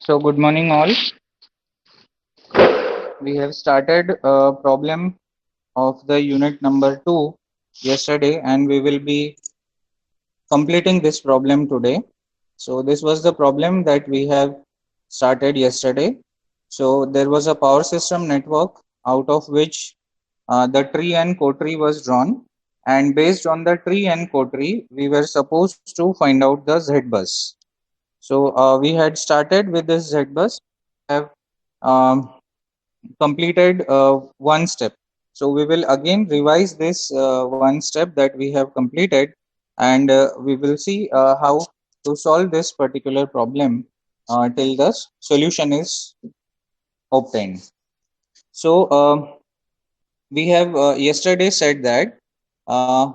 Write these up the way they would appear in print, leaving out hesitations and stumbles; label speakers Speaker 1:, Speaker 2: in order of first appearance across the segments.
Speaker 1: So good morning all. We have started a problem of the unit number 2 yesterday and we will be completing this problem today. So this was the problem that we have started yesterday. So there was a power system network out of which the tree and cotree was drawn, and based on the tree and cotree we were supposed to find out the Z bus. So we had started with this Z bus, have um, completed one step. So we will again revise this one step that we have completed, and we will see how to solve this particular problem till the solution is obtained. So we have yesterday said that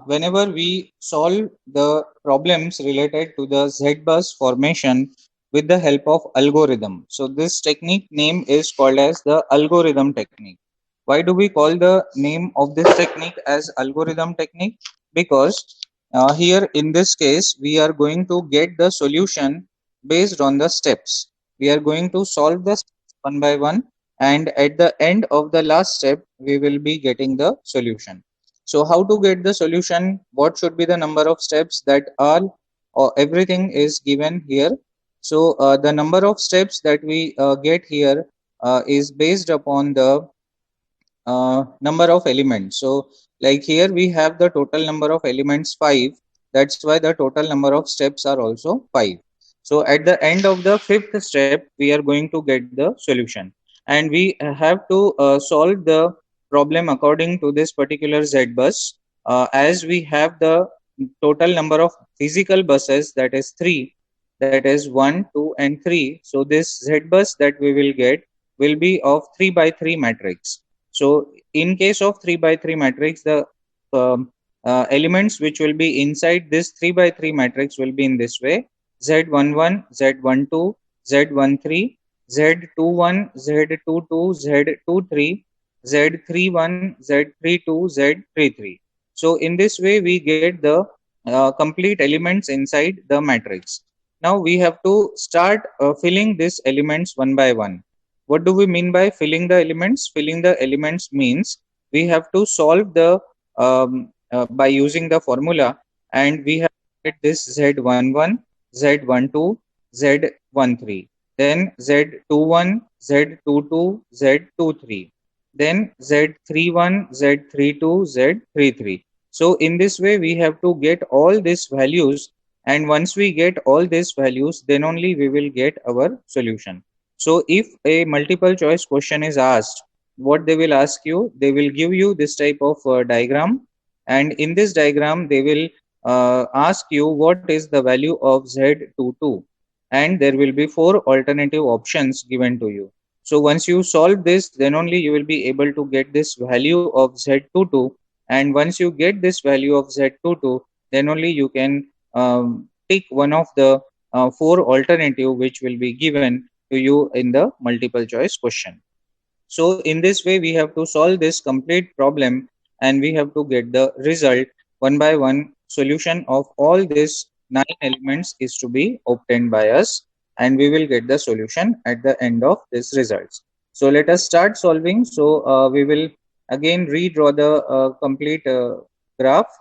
Speaker 1: whenever we solve the problems related to the Z-bus formation with the help of algorithm. So this technique name is called as the algorithm technique. Why do we call the name of this technique as algorithm technique? Because here in this case, we are going to get the solution based on the steps. We are going to solve the steps one by one, and at the end of the last step we will be getting the solution. So how to get the solution, what should be the number of steps, that all or everything is given here. So the number of steps that we get here is based upon the number of elements. So like here we have the total number of elements 5, that's why the total number of steps are also 5. So at the end of the fifth step we are going to get the solution, and we have to solve the problem according to this particular Z bus, as we have the total number of physical buses, that is 3, that is 1, 2 and 3. So this Z bus that we will get will be of 3 by 3 matrix. So in case of 3 by 3 matrix, the elements which will be inside this 3 by 3 matrix will be in this way: Z11, Z12, Z13, Z21, Z22, Z23, Z31, Z32, Z33. So in this way we get the complete elements inside the matrix. Now we have to start filling these elements one by one. What do we mean by filling the elements? Filling the elements means we have to solve the by using the formula, and we have this Z11, Z12, Z13, then Z21, Z22, Z23, then Z31, Z32, Z33. So in this way we have to get all these values, and once we get all these values, then only we will get our solution. So if a multiple choice question is asked, what they will ask you, they will give you this type of diagram, and in this diagram they will ask you what is the value of Z22, and there will be 4 alternative options given to you. So once you solve this, then only you will be able to get this value of Z22, and once you get this value of Z22, then only you can pick one of the 4 alternative which will be given to you in the multiple choice question. So in this way we have to solve this complete problem, and we have to get the result one by one. Solution of all these 9 elements is to be obtained by us, and we will get the solution at the end of this results. So let us start solving. So we will again redraw the complete graph.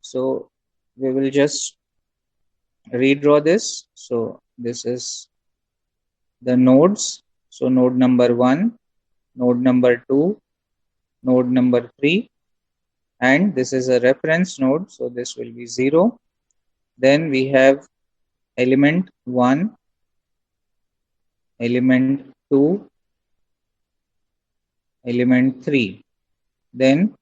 Speaker 1: So we will just redraw this. So this is the nodes. So node number 1, node number 2, node number 3, and this is a reference node, so this will be 0. Then we have element 1, element 2, element 3, then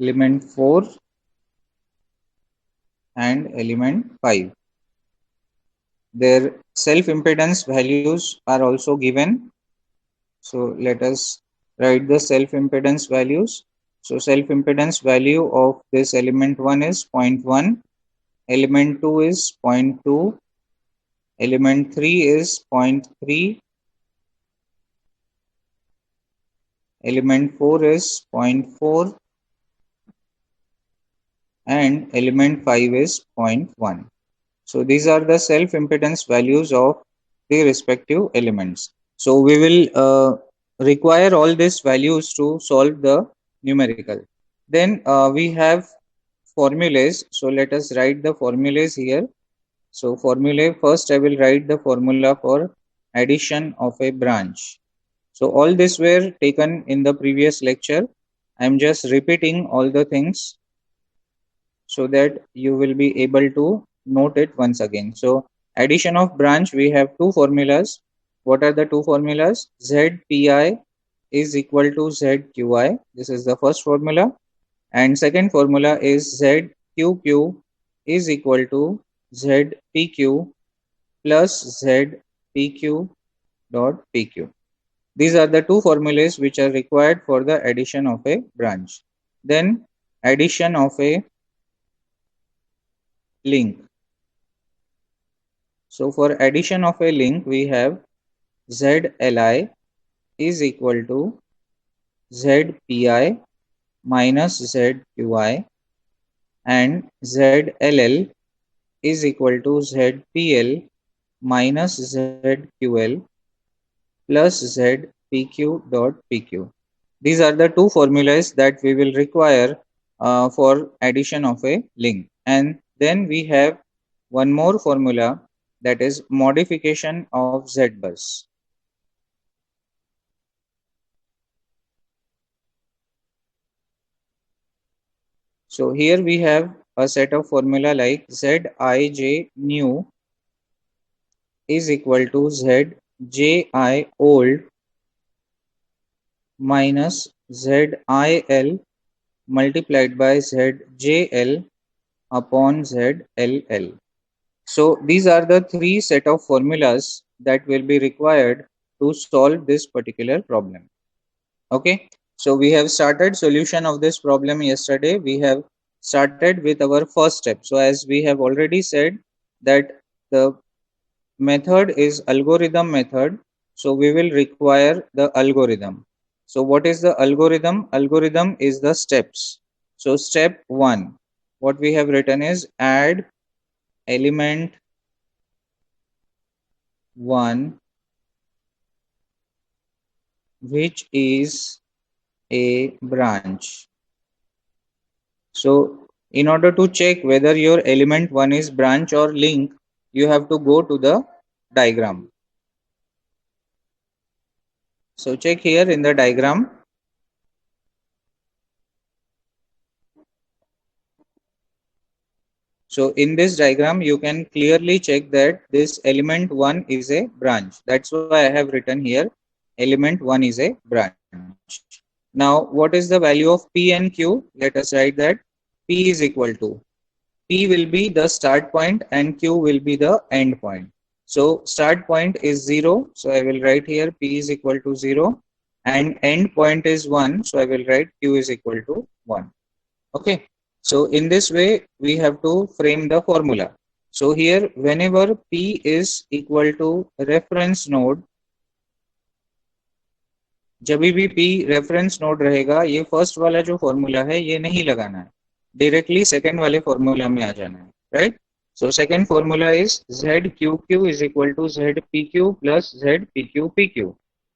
Speaker 1: element 4 and element 5. Their self impedance values are also given. So let us write the self impedance values. So self impedance value of this element 1 is 0.1, element 2 is 0.2, element 3 is 0.3, element 4 is 0.4, and element 5 is 0.1. So these are the self impedance values of the respective elements. So we will require all these values to solve the numerical. Then we have formulas. So let us write the formulas here. So formula, first I will write the formula for addition of a branch. So all this were taken in the previous lecture. I am just repeating all the things so that you will be able to note it once again. So addition of branch, we have two formulas. What are the two formulas? ZPI is equal to ZQI. This is the first formula. And second formula is ZQQ is equal to ZPQ plus ZPQ dot PQ. These are the two formulas which are required for the addition of a branch. Then addition of a link. So for addition of a link, we have ZLI is equal to ZPI minus ZQI, and ZLL is equal to ZPL minus ZQL plus ZPQ dot PQ. These are the two formulas that we will require for addition of a link. And then we have one more formula, that is modification of ZBus. So here we have a set of formula like Zij new is equal to Zji old minus ZIL multiplied by ZJL upon ZLL. So these are the three set of formulas that will be required to solve this particular problem. Okay, so we have started solution of this problem yesterday. We have started with our first step. So as we have already said that the method is algorithm method. So we will require the algorithm. So what is the algorithm? Algorithm is the steps. So step 1, what we have written is add element 1 which is a branch. So in order to check whether your element 1 is branch or link, you have to go to the diagram. So check here in the diagram. So in this diagram, you can clearly check that this element 1 is a branch. That's why I have written here element 1 is a branch. Now, what is the value of P and Q? Let us write that P is equal to, P will be the start point and Q will be the end point. So start point is 0. So I will write here P is equal to 0 and end point is 1. So I will write Q is equal to 1. Okay. So in this way, we have to frame the formula. So here, whenever P is equal to reference node, जब भी P reference node रहेगा, ये first वाला जो formula है, ये नहीं लगाना है. Directly second वाले formula में आ जाना है, right? So second formula is ZQQ is equal to ZPQ plus ZPQPQ.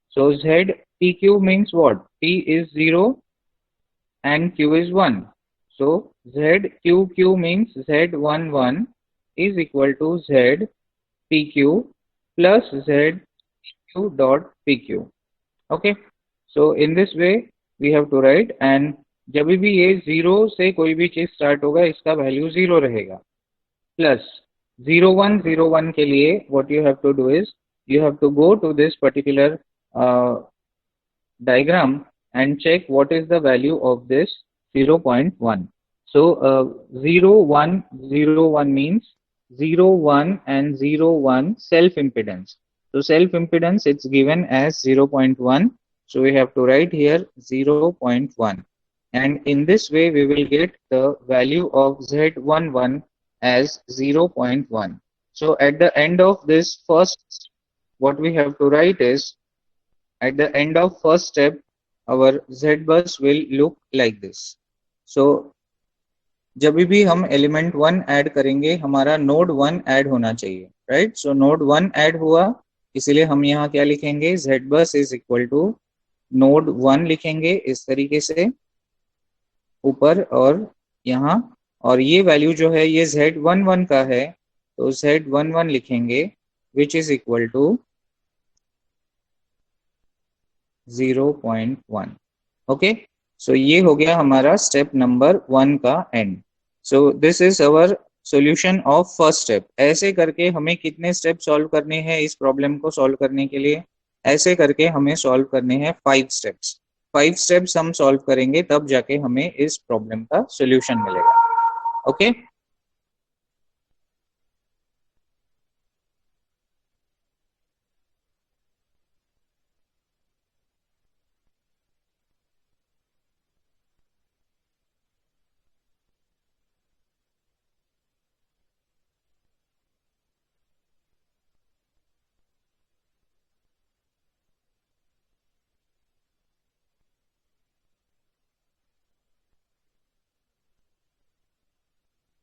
Speaker 1: So ZPQ means what? P is 0 and Q is 1. So ZQQ means Z11 is equal to ZPQ plus ZQ dot PQ. Okay. So in this way we have to write, and जब भी ये 0 से कोई भी चीज start होगा इसका value 0 रहेगा. Plus 0101 के लिए what you have to do is you have to go to this particular diagram and check what is the value of this 0.1. So 0101 means 01 and 01 self impedance. So self impedance it's given as 0.1. So we have to write here 0.1. And in this way we will get the value of Z11 as 0.1. So at the end of this first, what we have to write is, at the end of first step, our Z bus will look like this. So जब भी हम element 1 add करेंगे हमारा node 1 add होना चाहिए, right. सो node 1 add हुआ, इसीलिए हम यहाँ क्या लिखेंगे, जेड बस इज इक्वल टू नोड 1 लिखेंगे इस तरीके से ऊपर और यहाँ, और ये वैल्यू जो है ये Z11 का है, तो Z11 लिखेंगे which is equal to 0.1। Okay, so ये हो गया हमारा स्टेप नंबर 1 का end. So this is our solution of first step. ऐसे करके हमें कितने स्टेप सॉल्व करने हैं इस प्रॉब्लम को सॉल्व करने के लिए, ऐसे करके हमें सॉल्व करने हैं 5 स्टेप्स। 5 स्टेप्स हम सॉल्व करेंगे तब जाके हमें इस प्रॉब्लम का सॉल्यूशन मिलेगा। ओके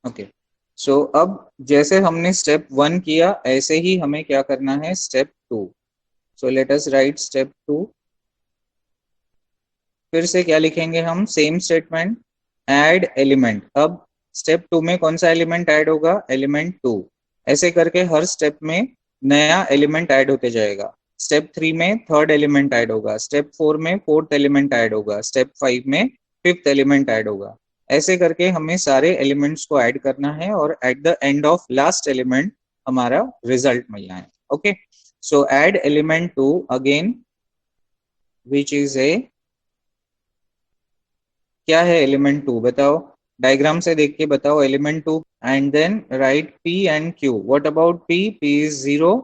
Speaker 1: ओके, सो अब जैसे हमने स्टेप 1 किया ऐसे ही हमें क्या करना है step 2। So let us right step 2। फिर से क्या लिखेंगे हम, सेम स्टेटमेंट, ऐड एलिमेंट। अब स्टेप 2 में कौन सा एलिमेंट ऐड होगा, एलिमेंट 2। ऐसे करके हर स्टेप में नया एलिमेंट ऐड होते जाएगा। स्टेप 3 में थर्ड एलिमेंट ऐड होगा, स्टेप 4 में फोर्थ एलिमेंट ऐड होगा, स्टेप 5 में फिफ्थ एलिमेंट ऐड होगा। ऐसे करके हमें सारे एलिमेंट्स को ऐड करना है और at the end of last element हमारा रिजल्ट मिलना है। Okay, so add element 2 again which is ए, क्या है एलिमेंट 2 बताओ, डायग्राम से देख के बताओ element 2। And then right P and Q। What about P, P is 0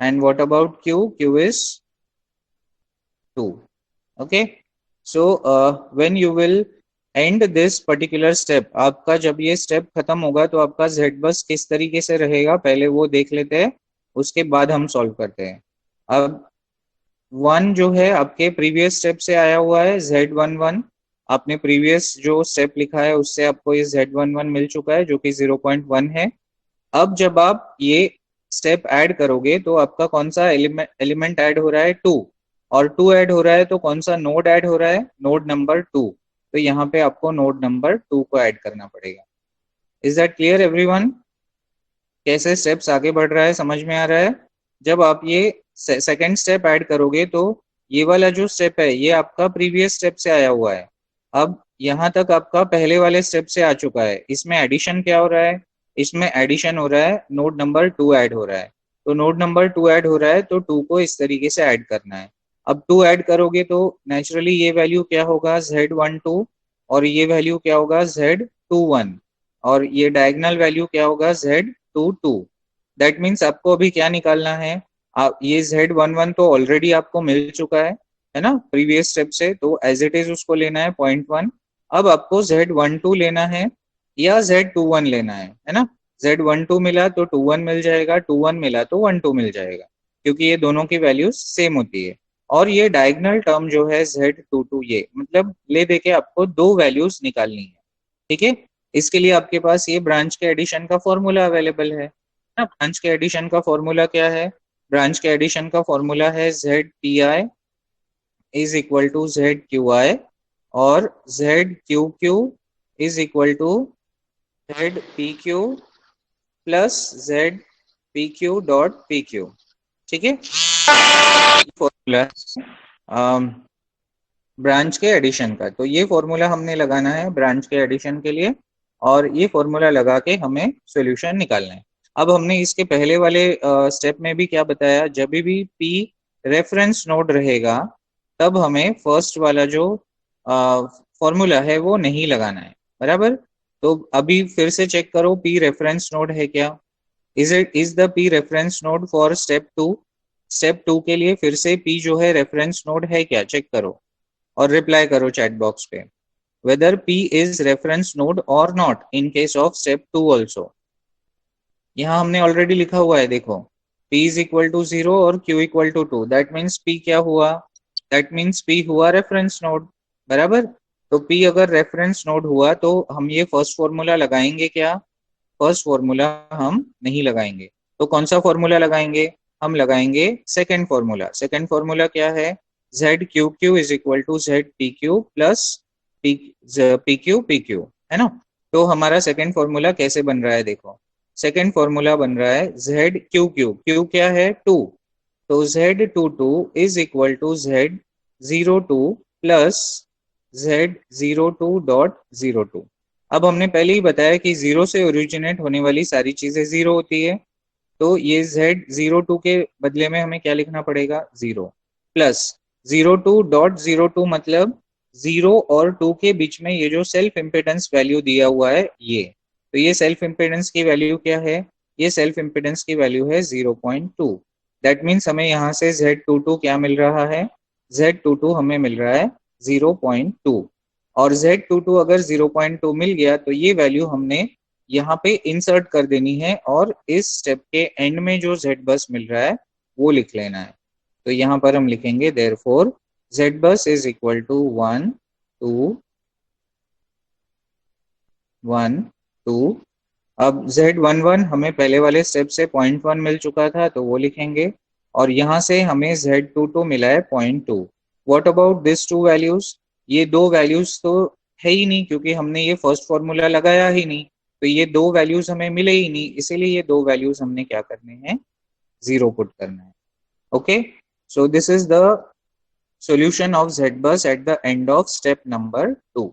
Speaker 1: and what about Q, Q is 2। Okay, so when you will end this particular step, आपका जब ये स्टेप खत्म होगा तो आपका जेड बस किस तरीके से रहेगा पहले वो देख लेते हैं, उसके बाद हम सॉल्व करते हैं। अब 1 जो है आपके प्रीवियस स्टेप से आया हुआ है, Z11। आपने प्रीवियस जो स्टेप लिखा है उससे आपको ये Z11 मिल चुका है जो कि 0.1 है। अब जब आप ये स्टेप ऐड करोगे तो आपका कौन सा एलिमेंट ऐड हो रहा है, 2, और 2 ऐड हो रहा है तो कौन सा नोड ऐड हो रहा है, नोड नंबर 2। तो यहाँ पे आपको नोड नंबर 2 को ऐड करना पड़ेगा। इज दैट क्लियर एवरीवन, कैसे स्टेप्स आगे बढ़ रहा है, समझ में आ रहा है। जब आप ये सेकंड स्टेप ऐड करोगे तो ये वाला जो स्टेप है ये आपका प्रीवियस स्टेप से आया हुआ है, अब यहाँ तक आपका पहले वाले स्टेप से आ चुका है। इसमें एडिशन क्या हो रहा है, इसमें एडिशन हो रहा है, नोड नंबर 2 ऐड हो रहा है। तो नोड नंबर 2 ऐड हो रहा है तो 2 को इस तरीके से ऐड करना है। अब 2 ऐड करोगे तो नेचुरली ये वैल्यू क्या होगा, Z12, और ये वैल्यू क्या होगा, Z21, और ये डायगोनल वैल्यू क्या होगा, Z22। दैट मीन्स आपको अभी क्या निकालना है, आप ये Z11 तो ऑलरेडी आपको मिल चुका है ना प्रीवियस स्टेप से, तो एज इट इज उसको लेना है 0.1। अब आपको Z12 लेना है या Z21 लेना है ना। Z12 मिला तो 21 मिल जाएगा, 21 मिला तो 12 मिल जाएगा, क्योंकि ये दोनों की वैल्यूज सेम होती है। और ये डायगोनल टर्म जो है Z22, ये मतलब ले देके आपको दो वैल्यूज निकालनी है। ठीक है, इसके लिए आपके पास ये ब्रांच के एडिशन का फॉर्मूला अवेलेबल है ना। ब्रांच के एडिशन का फॉर्मूला क्या है, ब्रांच के एडिशन का फॉर्मूला है ZPI is equal to ZQI, और ZQQ is equal to ZPQ plus ZPQ dot PQ। ठीक है, फॉर्मूला ब्रांच के एडिशन का, तो ये फॉर्मूला हमने लगाना है ब्रांच के एडिशन के लिए, और ये फॉर्मूला लगा के हमें सॉल्यूशन निकालना है। अब हमने इसके पहले वाले स्टेप में भी क्या बताया, जब भी P रेफरेंस नोड रहेगा तब हमें फर्स्ट वाला जो फॉर्मूला है वो नहीं लगाना है, बराबर। तो अभी फिर से चेक करो P रेफरेंस नोड है क्या, is the P reference node for step 2। Step 2 के लिए फिर से P जो है रेफरेंस नोड है क्या, चेक करो और रिप्लाई करो चैट बॉक्स पे, whether P is reference node और not in case of step 2 also. यहाँ हमने ऑलरेडी लिखा हुआ है, देखो P इज इक्वल टू 0 और Q equal to 2, that means P क्या हुआ, दैट मीन्स P हुआ रेफरेंस नोड, बराबर। तो P अगर रेफरेंस नोड हुआ तो हम ये फर्स्ट फॉर्मूला लगाएंगे क्या? फर्स्ट फॉर्मूला हम नहीं लगाएंगे। तो कौन सा फॉर्मूला लगाएंगे? हम लगाएंगे सेकंड फॉर्मूला। सेकंड फॉर्मूला क्या है? Z Q Q is equal to Z P Q plus P Q P Q, है ना? तो हमारा सेकंड फॉर्मूला कैसे बन रहा है देखो। सेकंड फॉर्मूला बन रहा है जेड क्यू क्यू, क्यू क्या है? टू। तो Z two two is equal to Z zero two plus Z zero two dot zero two. अब हमने पहले ही बताया कि जीरो से ओरिजिनेट होने वाली सारी चीजें जीरो होती है। तो ये जेड जीरो टू के बदले में हमें क्या लिखना पड़ेगा? Zero plus zero two dot zero two, मतलब जीरो और टू के बीच में ये जो सेल्फ इम्पिडेंस वैल्यू दिया हुआ है ये। तो ये सेल्फ इम्पिडेंस की वैल्यू क्या है? ये सेल्फ इम्पिडेंस की वैल्यू है 0.2। दैट मीन्स हमें यहाँ से Z22 क्या मिल रहा है? Z22 हमें मिल रहा है 0.2। और Z22 अगर 0.2 मिल गया तो ये वैल्यू हमने यहाँ पे इंसर्ट कर देनी है और इस स्टेप के एंड में जो Z बस मिल रहा है वो लिख लेना है। तो यहाँ पर हम लिखेंगे देयरफॉर Z बस इज इक्वल टू 1 2 1 2। अब Z11 हमें पहले वाले स्टेप से 0.1 मिल चुका था तो वो लिखेंगे, और यहाँ से हमें Z22 मिला है 0.2। What about this to values? ये दो वैल्यूज तो है ही नहीं क्योंकि हमने ये फर्स्ट फॉर्मूला लगाया ही नहीं। तो ये दो वैल्यूज हमें मिले ही नहीं, इसीलिए ये दो वैल्यूज हमने क्या करने हैं? जीरो पुट करना है। Okay, so this is the solution of Z बस at the end of step number 2।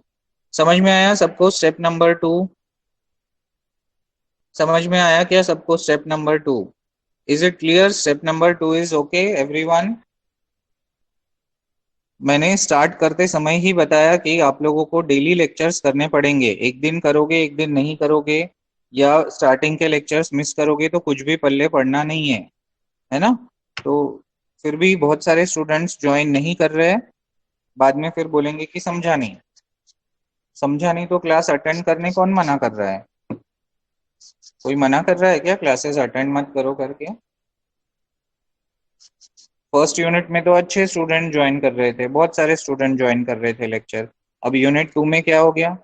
Speaker 1: समझ में आया सबको स्टेप नंबर 2? समझ में आया क्या सबको step number 2? Is it clear? Step number 2 is okay everyone? मैंने स्टार्ट करते समय ही बताया कि आप लोगों को डेली लेक्चर्स करने पड़ेंगे। एक दिन करोगे एक दिन नहीं करोगे, या स्टार्टिंग के लेक्चर्स मिस करोगे तो कुछ भी पल्ले पड़ना नहीं है ना? तो फिर भी बहुत सारे स्टूडेंट्स ज्वाइन नहीं कर रहे हैं, बाद में फिर बोलेंगे कि समझा नहीं। समझा नहीं तो क्लास अटेंड करने कौन मना कर रहा है? कोई मना कर रहा है क्या क्लासेस अटेंड मत करो करके? फर्स्ट यूनिट में तो अच्छे स्टूडेंट ज्वाइन कर रहे थे, बहुत सारे स्टूडेंट ज्वाइन कर रहे थे लेक्चर। अब यूनिट 2 में क्या हो गया?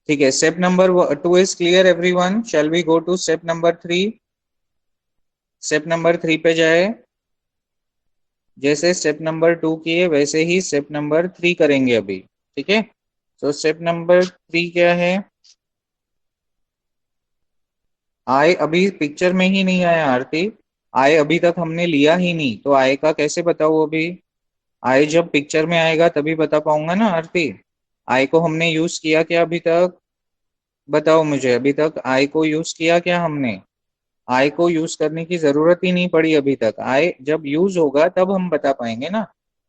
Speaker 1: ठीक है, step number 2 is clear everyone. Shall we go to step number 3? Step number 3 पे जाए। जैसे स्टेप नंबर 2 किए वैसे ही स्टेप नंबर 3 करेंगे अभी। ठीक है, तो स्टेप नंबर 3 क्या है? आय अभी पिक्चर में ही नहीं आया आरती। आय अभी तक हमने लिया ही नहीं, तो आय का कैसे बताऊं अभी? आय जब पिक्चर में आएगा तभी बता पाऊंगा ना आरती। आय को हमने यूज किया क्या अभी तक? बताओ मुझे, अभी तक आय को यूज किया क्या हमने? आय को यूज करने की जरूरत ही नहीं पड़ी अभी तक। आय जब यूज होगा तब हम बता पाएंगे ना,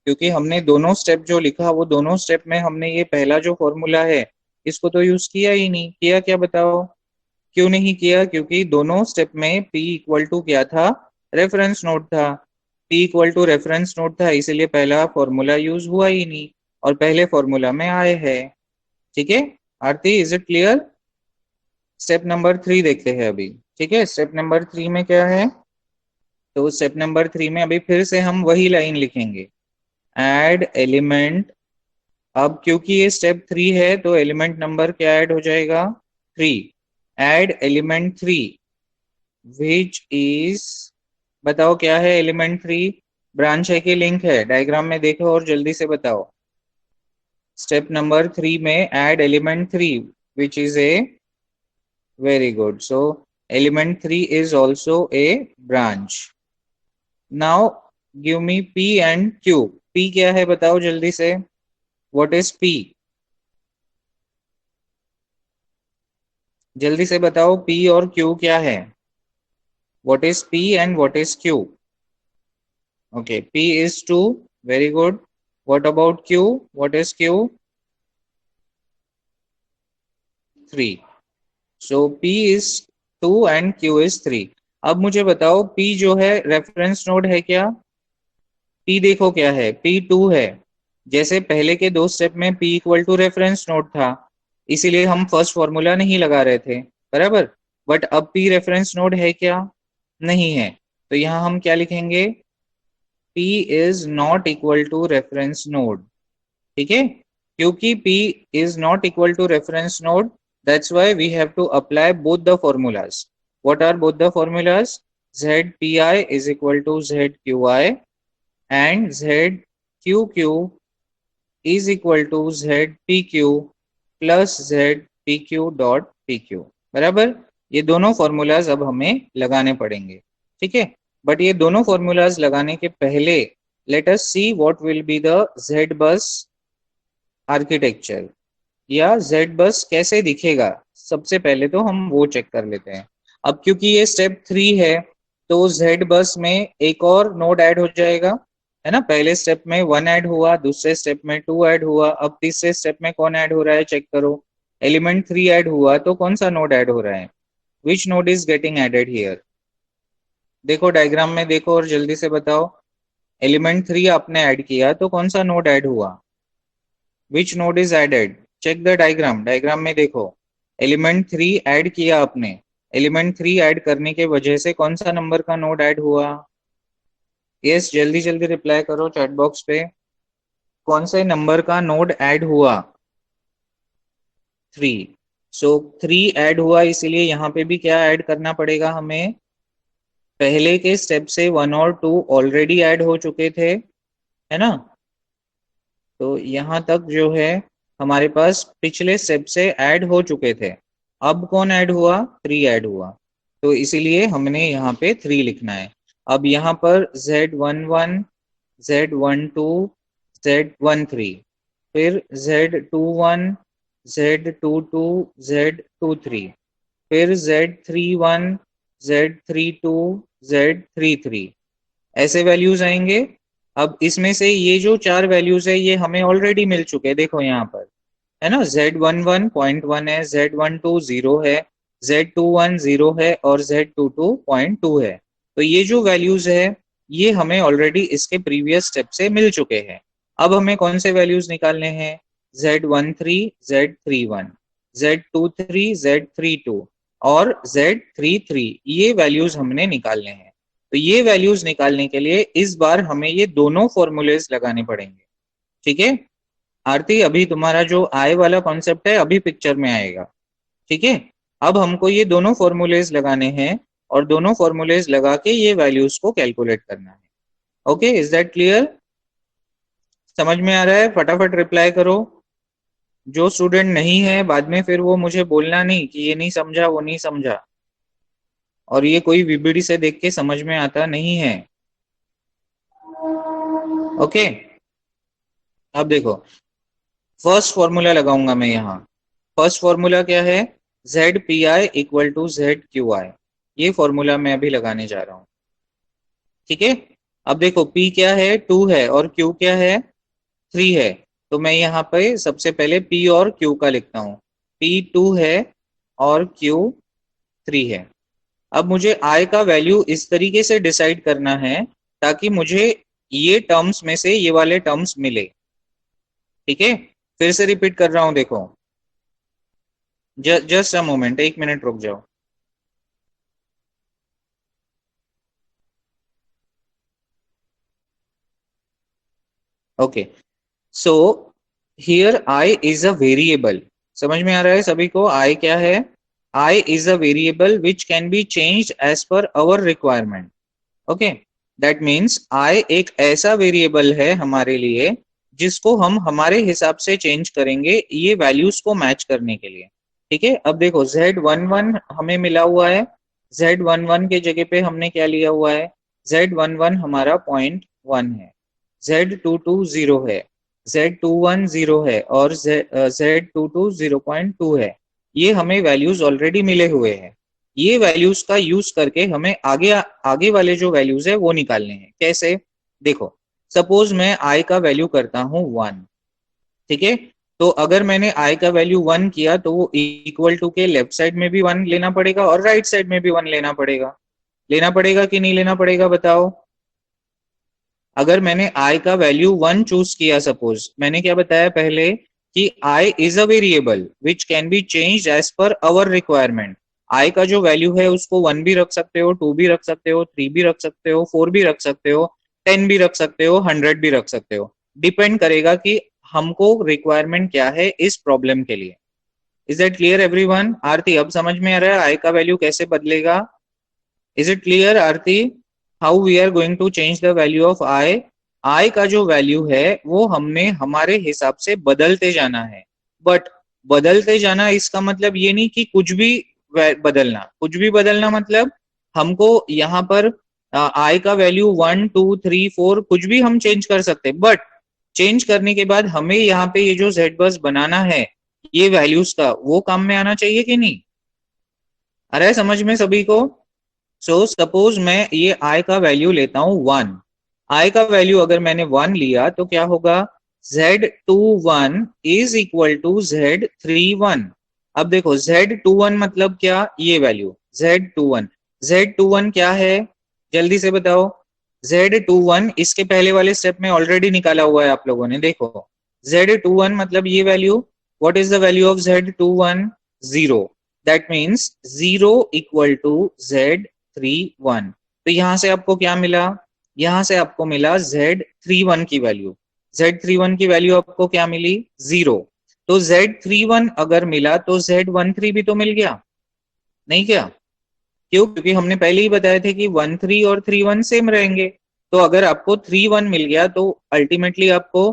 Speaker 1: क्योंकि हमने दोनों स्टेप जो लिखा वो दोनों स्टेप में हमने ये पहला जो फॉर्मूला है इसको तो यूज किया ही नहीं। किया क्या बताओ? क्यों नहीं किया? क्योंकि दोनों स्टेप में P इक्वल टू क्या था? रेफरेंस नोड था। P equal to reference node था, इसीलिए पहला फॉर्मूला यूज हुआ ही नहीं, और पहले फॉर्मूला में आय है। ठीक है Aarti, is it clear? Step number 3 देखते हैं अभी। ठीक है, स्टेप नंबर 3 में क्या है? तो स्टेप नंबर 3 में अभी फिर से हम वही लाइन लिखेंगे, ऐड एलिमेंट। अब क्योंकि ये स्टेप 3 है तो एलिमेंट नंबर क्या ऐड हो जाएगा? 3। ऐड एलिमेंट 3 विच इज, बताओ क्या है एलिमेंट 3? ब्रांच है कि लिंक है? डायग्राम में देखो और जल्दी से बताओ। स्टेप नंबर 3 में add element 3 which is A, very good, so element 3 is also a branch. Now give me P and Q. P क्या है बताओ जल्दी से? What is P? जल्दी से बताओ P और Q क्या है? What is P and what is Q? Okay, P is 2, very good. What about Q? What is Q? 3. So P is 2 and Q is 3. अब मुझे बताओ P जो है रेफरेंस नोड है क्या? P देखो क्या है? P 2 है। जैसे पहले के दो स्टेप में P equal to reference node था, इसीलिए हम फर्स्ट फॉर्मूला नहीं लगा रहे थे, बराबर। बट अब P रेफरेंस नोड है क्या? नहीं है, तो यहाँ हम क्या लिखेंगे? P is not equal to reference node. ठीक है, क्योंकि P is not equal to reference node, that's why we have to apply both the formulas. What are both the formulas? ZPI is equal to ZQI and ZQQ is equal to ZPQ plus ZPQ dot PQ. बराबर, ये दोनों formulas अब हमें लगाने पड़ेंगे, ठीक है। But ये दोनों फॉर्मूलाज लगाने के पहले let us see what will be the Z बस आर्किटेक्चर या Z बस कैसे दिखेगा। सबसे पहले तो हम वो चेक कर लेते हैं। अब क्योंकि ये स्टेप 3 है तो Z बस में एक और नोड ऐड हो जाएगा, है ना। पहले स्टेप में 1 ऐड हुआ, दूसरे स्टेप में 2 ऐड हुआ, अब तीसरे स्टेप में कौन ऐड हो रहा है चेक करो। एलिमेंट 3 ऐड हुआ तो कौन सा नोड ऐड हो रहा है, which node is getting added here. देखो डायग्राम में देखो और जल्दी से बताओ। एलिमेंट 3 आपने ऐड किया तो कौन सा नोड ऐड हुआ, which node is added. Check the diagram, diagram में देखो एलिमेंट 3 ऐड किया आपने, एलिमेंट 3 ऐड करने के वजह से कौन सा नंबर का नोड ऐड हुआ। यस, जल्दी जल्दी रिप्लाई करो चैट बॉक्स पे, कौन से नंबर का नोड ऐड हुआ। 3। सो 3 ऐड हुआ, इसीलिए यहाँ पे भी क्या ऐड करना पड़ेगा हमें, पहले के स्टेप से 1 और 2 ऑलरेडी ऐड हो चुके थे, है ना। तो यहाँ तक जो है हमारे पास पिछले स्टेप से ऐड हो चुके थे। अब कौन ऐड हुआ, 3 ऐड हुआ, तो इसीलिए हमने यहाँ पे 3 लिखना है। अब यहाँ पर Z11, Z12, Z13, फिर Z21, Z22, Z23, फिर Z31, Z32, Z33, ऐसे वैल्यूज आएंगे। अब इसमें से ये जो 4 वैल्यूज है ये हमें ऑलरेडी मिल चुके हैं, देखो यहाँ पर, है ना। Z11 0.1 है, Z12 0 है, Z21 0 है और Z22 0.2 है। तो ये जो वैल्यूज है ये हमें ऑलरेडी इसके प्रीवियस स्टेप से मिल चुके हैं। अब हमें कौन से वैल्यूज निकालने हैं, Z13, Z31, Z23, Z32 और Z33, ये वैल्यूज हमने निकालने हैं। तो ये वैल्यूज निकालने के लिए इस बार हमें ये दोनों फॉर्मूलेज लगाने पड़ेंगे, ठीक है। आरती, अभी तुम्हारा जो आय वाला कॉन्सेप्ट है अभी पिक्चर में आएगा, ठीक है। अब हमको ये दोनों फॉर्मूलेज लगाने हैं और दोनों फॉर्मूलेज लगा के ये वैल्यूज को कैलकुलेट करना है। ओके, इज दैट क्लियर, समझ में आ रहा है। फटाफट रिप्लाई करो। जो स्टूडेंट नहीं है बाद में फिर वो मुझे बोलना नहीं कि ये नहीं समझा वो नहीं समझा, और ये कोई वीबीडी से देख के समझ में आता नहीं है। ओके, अब देखो फर्स्ट फॉर्मूला लगाऊंगा मैं यहाँ। फर्स्ट फॉर्मूला क्या है, ZPI इक्वल टू ZQI, ये फॉर्मूला मैं अभी लगाने जा रहा हूँ, ठीक है। अब देखो P क्या है, 2 है, और Q क्या है, 3 है। तो मैं यहाँ पे सबसे पहले P और Q का लिखता हूँ। P 2 है और Q 3 है। अब मुझे I का वैल्यू इस तरीके से डिसाइड करना है ताकि मुझे ये टर्म्स में से ये वाले टर्म्स मिले, ठीक है। फिर से रिपीट कर रहा हूं, देखो जस्ट अ मोमेंट, 1 मिनट रुक जाओ। Okay, so here I is a variable, समझ में आ रहा है सभी को। I क्या है, I is a variable which can be changed as per our requirement. Okay, that means I एक ऐसा वेरिएबल है हमारे लिए जिसको हम हमारे हिसाब से चेंज करेंगे ये वैल्यूज को मैच करने के लिए, ठीक है। अब देखो Z11 हमें मिला हुआ है, Z11 के जगह पे हमने क्या लिया हुआ है, Z11 हमारा 0.1 है, Z22 0 है, Z21 0 है और Z22 0.2 है। ये हमें वैल्यूज ऑलरेडी मिले हुए हैं। ये वैल्यूज का यूज करके हमें आगे वाले जो वैल्यूज है वो निकालने हैं। कैसे, देखो सपोज मैं I का वैल्यू करता हूँ 1, ठीक है। तो अगर मैंने I का वैल्यू 1 किया तो वो इक्वल टू के लेफ्ट साइड में भी 1 लेना पड़ेगा और राइट साइड में भी 1 लेना पड़ेगा कि नहीं लेना पड़ेगा बताओ। अगर मैंने I का वैल्यू 1 चूज किया, सपोज मैंने क्या बताया पहले कि I is a variable which can be changed as per our requirement. I का जो वैल्यू है उसको 1 भी रख सकते हो, 2 भी रख सकते हो, 3 भी रख सकते हो, 4 भी रख सकते हो, 10 भी रख सकते हो, 100 भी रख सकते हो। डिपेंड करेगा कि हमको रिक्वायरमेंट क्या है इस प्रॉब्लम के लिए। Is that clear everyone? Aarti अब समझ में आ रहा है आई का वैल्यू कैसे बदलेगा? Is it clear Aarti? How we are going to change the value of I? I का जो वैल्यू है वो हमने हमारे हिसाब से बदलते जाना है। बट बदलते जाना इसका मतलब ये नहीं कि कुछ भी बदलना, कुछ भी बदलना मतलब हमको यहाँ पर आई का वैल्यू 1 2 3 4 कुछ भी हम चेंज कर सकते, बट चेंज करने के बाद हमें यहाँ पे ये जो जेड बस बनाना है ये वैल्यूज का, वो काम में आना चाहिए कि नहीं? आ रहा है समझ में सभी को? सो सपोज मैं ये आई का वैल्यू लेता हूं 1। आई का वैल्यू अगर मैंने 1 लिया तो क्या होगा? Z21 is equal to Z31। अब देखो Z21 मतलब क्या? ये वैल्यू Z21। Z21 क्या है जल्दी से बताओ? Z21 इसके पहले वाले स्टेप में ऑलरेडी निकाला हुआ है आप लोगों ने, देखो Z21 मतलब ये value. What is the value of Z21? 0। That means 0 equal to Z31। तो यहां से आपको क्या मिला? यहां से आपको मिला Z31 की वैल्यू। Z31 की वैल्यू आपको क्या मिली? 0। तो Z31 अगर मिला तो Z13 भी तो मिल गया, नहीं क्या? क्यों? क्योंकि हमने पहले ही बताया थे कि 13 और 31 सेम रहेंगे। तो अगर आपको 31 मिल गया तो अल्टीमेटली आपको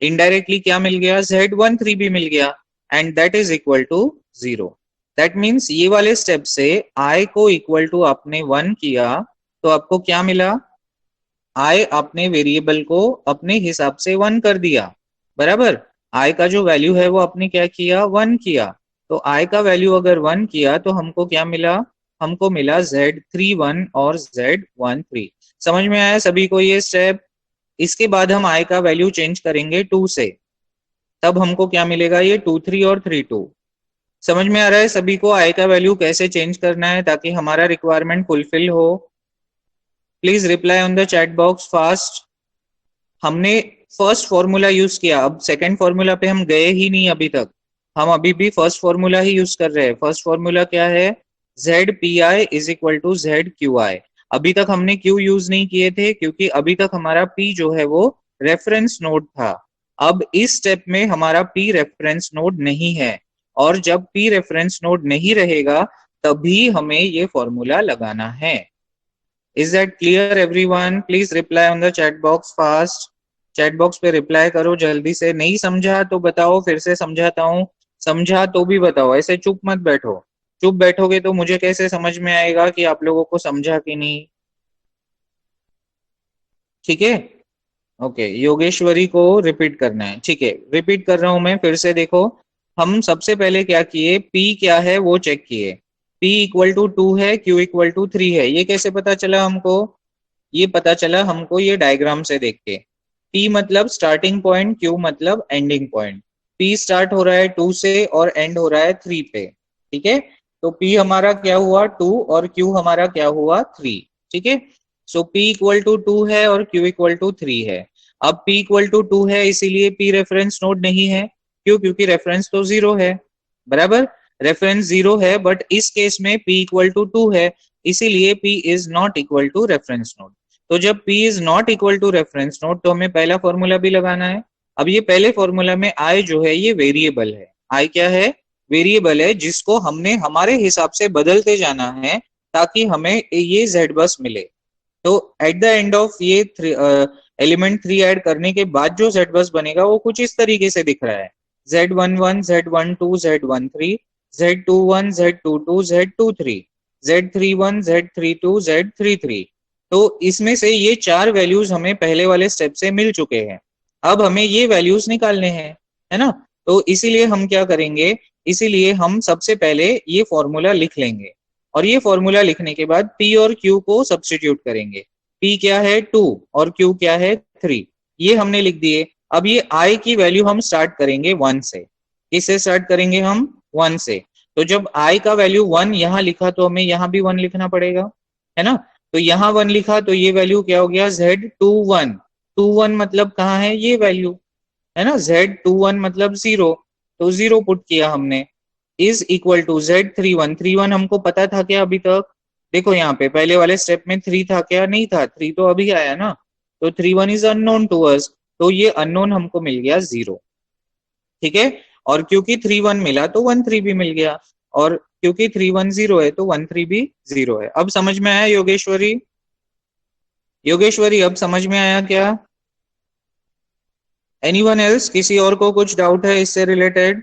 Speaker 1: इनडायरेक्टली क्या मिल गया? Z13 भी मिल गया and that is equal to 0। That means ये वाले स्टेप से I को इक्वल टू आपने 1 किया तो आपको क्या मिला? I आपने वेरिएबल को अपने हिसाब से 1 कर दिया, बराबर। I का जो वैल्यू है वो आपने क्या किया? 1 किया। तो I का वैल्यू अगर 1 किया तो हमको क्या मिला? हमको मिला Z31 और Z13। समझ में आया सभी को ये स्टेप? इसके बाद हम I का वैल्यू चेंज करेंगे 2 से, तब हमको क्या मिलेगा? ये 2 3 और 3 2। समझ में आ रहा है सभी को I का वैल्यू कैसे चेंज करना है ताकि हमारा रिक्वायरमेंट फुलफिल हो? Please reply on the chat box fast. हमने फर्स्ट फॉर्मूला यूज किया, अब सेकंड फॉर्मूला पे हम गए ही नहीं अभी तक, हम अभी भी फर्स्ट फॉर्मूला ही यूज कर रहे हैं। फर्स्ट फॉर्मूला क्या है? ZPI is equal to ZQI। अभी तक हमने Q यूज नहीं किए थे क्योंकि अभी तक हमारा P जो है वो रेफरेंस नोड था। अब इस स्टेप में हमारा P रेफरेंस नोड नहीं है, और जब P रेफरेंस नोड नहीं रहेगा तभी हमें ये फॉर्मूला लगाना है। Is that clear everyone? Please reply on the chat box fast. Chat box पे रिप्लाई करो जल्दी से। नहीं समझा तो बताओ, फिर से समझाता हूँ। समझा तो भी बताओ, ऐसे चुप मत बैठो। चुप बैठोगे तो मुझे कैसे समझ में आएगा कि आप लोगों को समझा कि नहीं? ठीक है, ओके। योगेश्वरी को रिपीट करना है, ठीक है। रिपीट कर रहा हूं मैं फिर से, देखो। हम सबसे पहले क्या किए? P क्या है वो चेक किए। P इक्वल टू 2 है, Q इक्वल टू 3 है। ये कैसे पता चला हमको? ये पता चला हमको ये डायग्राम से देख के। P मतलब स्टार्टिंग पॉइंट, Q मतलब एंडिंग पॉइंट। P स्टार्ट हो रहा है 2 से और एंड हो रहा है 3 पे, ठीक है। तो P हमारा क्या हुआ? 2 और Q हमारा क्या हुआ? 3, ठीक है। सो P इक्वल टू 2 है और Q इक्वल टू 3 है। अब P इक्वल टू 2 है इसीलिए P रेफरेंस नोड नहीं है। क्यों? क्योंकि रेफरेंस तो 0 है, बराबर। रेफरेंस 0 है, बट इस केस में P इक्वल टू 2 है इसीलिए P is not equal to reference node. तो जब P is not equal to reference node तो हमें पहला फॉर्मूला भी लगाना है। अब ये पहले फॉर्मूला में I जो है ये वेरिएबल है। I क्या है? वेरिएबल है जिसको हमने हमारे हिसाब से बदलते जाना है ताकि हमें ये Z बस मिले। तो एट द एंड ऑफ ये एलिमेंट 3 ऐड करने के बाद जो Z बस बनेगा वो कुछ इस तरीके से दिख रहा है। Z11 Z12 Z13 Z21 Z22 Z23 Z31 Z32 Z33। तो इसमें से ये 4 वैल्यूज हमें पहले वाले स्टेप से मिल चुके हैं। अब हमें ये वैल्यूज निकालने हैं, है ना। तो इसीलिए हम क्या करेंगे? इसीलिए हम सबसे पहले ये फॉर्मूला लिख लेंगे, और ये फॉर्मूला लिखने के बाद P और Q को सब्स्टिट्यूट करेंगे। P क्या है? 2 और Q क्या है? 3। ये हमने लिख दिए। अब ये I की वैल्यू हम स्टार्ट करेंगे 1 से। किससे स्टार्ट करेंगे हम? 1 से। तो जब I का वैल्यू 1 यहाँ लिखा तो हमें यहाँ भी 1 लिखना पड़ेगा, है ना। तो यहाँ 1 लिखा तो ये वैल्यू क्या हो गया? Z21। 21 मतलब कहाँ है? ये वैल्यू है ना। Z21 मतलब 0, तो 0 पुट किया हमने। Is equal to Z31। 31 हमको पता था क्या अभी तक? देखो यहाँ पे पहले वाले स्टेप में 3 था क्या? नहीं था, 3 तो अभी आया ना। तो 31 इज अननोन टू अस, तो ये अननोन हमको मिल गया 0। ठीक है। और क्योंकि 3 1 मिला तो 1 3 भी मिल गया, और क्योंकि 3 1 0 है तो 1 3 भी 0 है। अब समझ में आया योगेश्वरी? योगेश्वरी अब समझ में आया क्या? एनीवन एल्स, किसी और को कुछ डाउट है इससे related?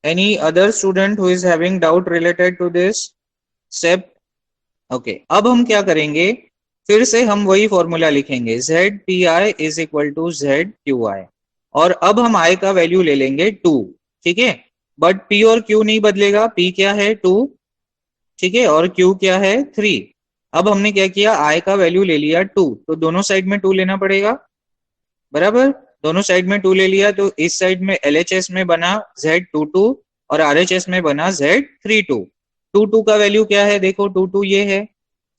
Speaker 1: Any other student who is having doubt related to this step? Okay, अब हम क्या करेंगे, फिर से हम वही फॉर्मूला लिखेंगे, Z P I is equal to Z Q I, और अब हम आई का वैल्यू ले लेंगे 2, ठीक है। बट पी और क्यू नहीं बदलेगा, पी क्या है 2, ठीक है, और क्यू क्या है 3। अब हमने क्या किया, आई का वैल्यू ले लिया 2, तो दोनों साइड में 2 लेना पड़ेगा, बराबर। दोनों साइड में 2 ले लिया तो इस साइड में एलएचएस में बना Z22 और आरएचएस में बना Z32। 2 का वैल्यू क्या है, देखो 2 ये है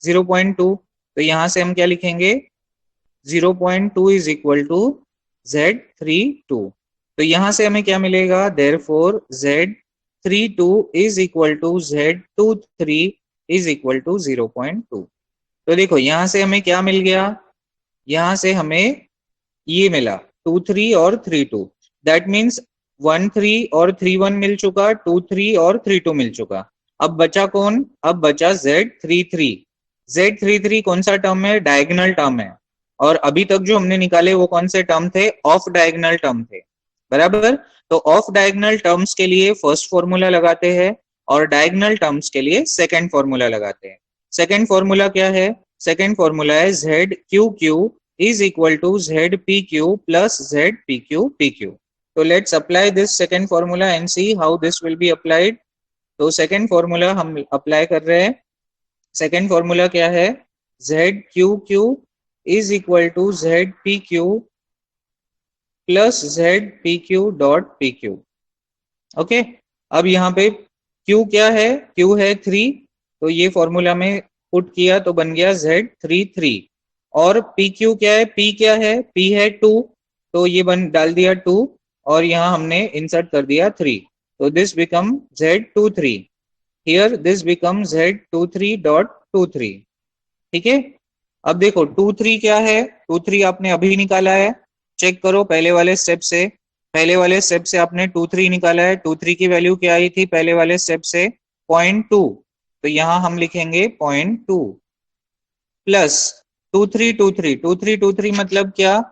Speaker 1: 0.2, तो यहां से हम क्या लिखेंगे, 0.2 इज इक्वल टू Z32। तो यहां से हमें क्या मिलेगा, therefore Z32 is equal to Z23 is equal to 0.2। तो देखो यहां से हमें क्या मिल गया, यहां से हमें ये मिला 2 3 और 3 2, दैट मीन्स 1 3 और 3 1 मिल चुका, 2 3 और 3 2 मिल चुका। अब बचा कौन, अब बचा Z33। Z33 कौन सा टर्म है, डायगोनल टर्म है, और अभी तक जो हमने निकाले वो कौन से टर्म थे, ऑफ डायगोनल टर्म थे, बराबर। तो ऑफ डायगोनल टर्म्स के लिए फर्स्ट फॉर्मूला लगाते हैं और डायगोनल टर्म्स के लिए सेकंड फॉर्मूला लगाते हैं। सेकंड फॉर्मूला क्या है, सेकंड फॉर्मूला है Z Q Q is equal to ZPQ plus ZPQ. So let's apply this second formula and see how this will be applied. तो second formula हम apply कर रहे हैं। second formula क्या है, ZQQ is equal to ZPQ plus ZPQ dot PQ. Okay, अब यहाँ पे Q क्या है, Q है 3, तो ये फॉर्मूला में पुट किया तो बन गया Z33। और PQ क्या है, P क्या है, P है 2, तो ये बन डाल दिया 2, और यहाँ हमने इंसर्ट कर दिया 3, तो this become Z23। Here this become Z23.23, ठीक है। अब देखो 2 3 क्या है, 2 3 आपने अभी निकाला है, चेक करो पहले वाले स्टेप से, पहले वाले स्टेप से आपने 2 3 निकाला है, 2 3 की वैल्यू क्या आई थी पहले वाले स्टेप से, 0.2, तो यहाँ हम लिखेंगे 0.2 प्लस 2 3 2 3 2 3 2 3 मतलब क्या,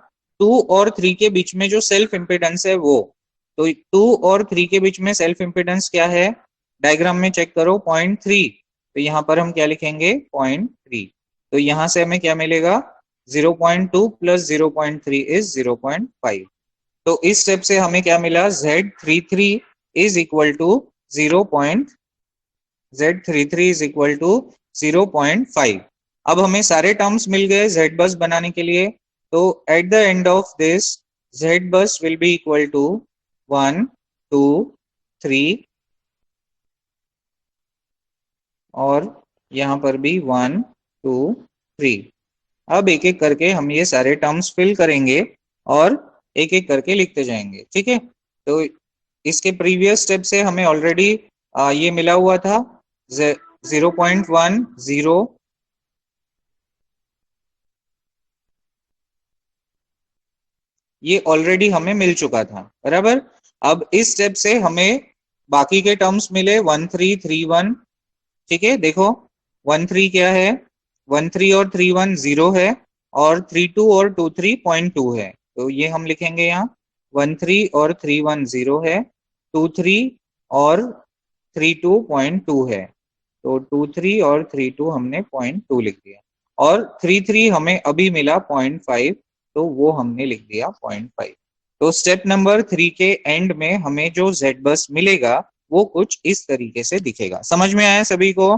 Speaker 1: 2 और 3 के बीच में जो सेल्फ इम्पिडेंस है वो, तो 2 और 3 के बीच में सेल्फ इम्पिडेंस क्या है, डायग्राम में चेक करो 0.3, तो यहाँ पर हम क्या लिखेंगे 0.3, तो यहाँ से हमें क्या मिलेगा, 0.2 प्लस 0.3 इज 0.5। तो इस स्टेप से हमें क्या मिला, Z33 इज इक्वल टू 0.5। अब हमें सारे टर्म्स मिल गए जेड बस बनाने के लिए, तो at the end of this Z bus will be equal to 1 2 3, और यहाँ पर भी 1 2 3। अब एक एक करके हम ये सारे टर्म्स फिल करेंगे और एक एक करके लिखते जाएंगे, ठीक है। तो इसके प्रीवियस स्टेप से हमें ऑलरेडी ये मिला हुआ था 0.10, ये ऑलरेडी हमें मिल चुका था, बराबर। अब इस स्टेप से हमें बाकी के टर्म्स मिले 1 3 3 1, ठीक है। देखो 1 3 क्या है, 1 3 और 3 1 0 है, और 3 2 और 2 3 0.2 है, तो ये हम लिखेंगे यहाँ 1 3 और 3 1 0 है, 2 3 और 3 2 0.2 है, तो 2 3 और 3 2 हमने 0.2 लिख दिया, और 3 3 हमें अभी मिला 0.5, तो वो हमने लिख दिया 0.5। तो स्टेप नंबर 3 के एंड में हमें जो जेड बस मिलेगा वो कुछ इस तरीके से दिखेगा। समझ में आया सभी को?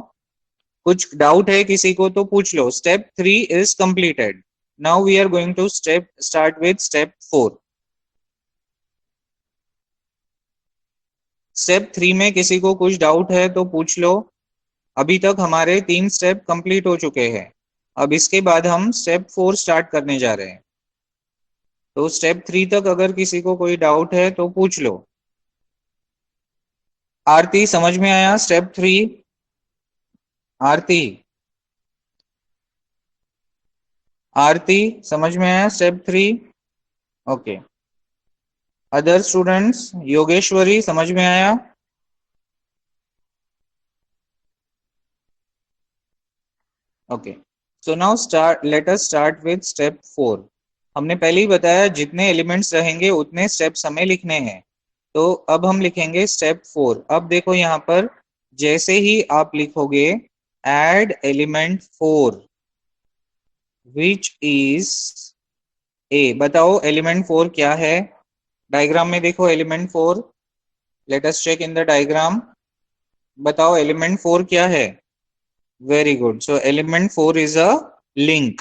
Speaker 1: कुछ डाउट है किसी को तो पूछ लो। Step 3 is completed. Now we are going to start with step 4। Step 3 में किसी को कुछ डाउट है तो पूछ लो। अभी तक हमारे 3 स्टेप कंप्लीट हो चुके हैं, अब इसके बाद हम स्टेप 4 स्टार्ट करने जा रहे हैं। तो स्टेप 3 तक अगर किसी को कोई डाउट है तो पूछ लो। आरती समझ में आया स्टेप 3? आरती, आरती समझ में आया step 3? Okay, other students, Yogeshwari समझ में आया? Okay, so now start, let us start with step 4। हमने पहले ही बताया जितने एलिमेंट्स रहेंगे उतने स्टेप्स हमें लिखने हैं। तो अब हम लिखेंगे स्टेप 4। अब देखो यहाँ पर जैसे ही आप लिखोगे add element 4 which is a, बताओ एलिमेंट 4 क्या है? डायग्राम में देखो element 4, let us check in the diagram. बताओ एलिमेंट 4 क्या है? Very good. So element 4 is a link.